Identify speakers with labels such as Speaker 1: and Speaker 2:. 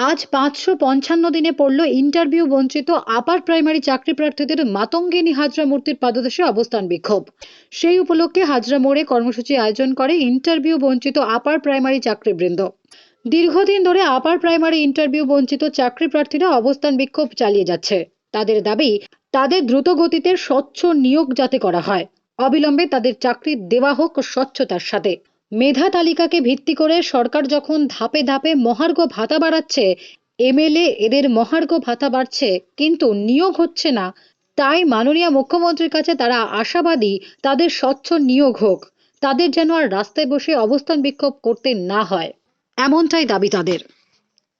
Speaker 1: আজ 555 দিনে পড়ল ইন্টারভিউ বঞ্চিত আপার প্রাইমারি চাকরি প্রার্থীদের মাতঙ্গিনী হাজরা মূর্তির পাদদেশে অবস্থান বিক্ষোভ। সেই উপলক্ষে হাজরা মোড়ে কর্মসূচি আয়োজন করে ইন্টারভিউ বঞ্চিত আপার প্রাইমারি চাকরিবৃন্দ। দীর্ঘদিন ধরে আপার প্রাইমারি ইন্টারভিউ বঞ্চিত চাকরি প্রার্থীরা অবস্থান বিক্ষোভ চালিয়ে যাচ্ছে। তাদের দাবি, তাদের দ্রুত গতিতে স্বচ্ছ নিয়োগ যাতে করা হয়, অবিলম্বে তাদের চাকরি দেওয়া হোক স্বচ্ছতার সাথে। মেধা তালিকাকে ভিত্তি করে সরকার যখন ধাপে ধাপে মহার্ঘ ভাতা বাড়াচ্ছে, এমএলএ এদের মহার্ঘ ভাতা বাড়ছে কিন্তু নিয়োগ হচ্ছে না, তাই মাননীয় মুখ্যমন্ত্রীর কাছে তারা আশাবাদী তাদের স্বচ্ছ নিয়োগ হোক, তাদের যেন আর রাস্তায় বসে অবস্থান বিক্ষোভ করতে না হয়, এমনটাই দাবি তাদের।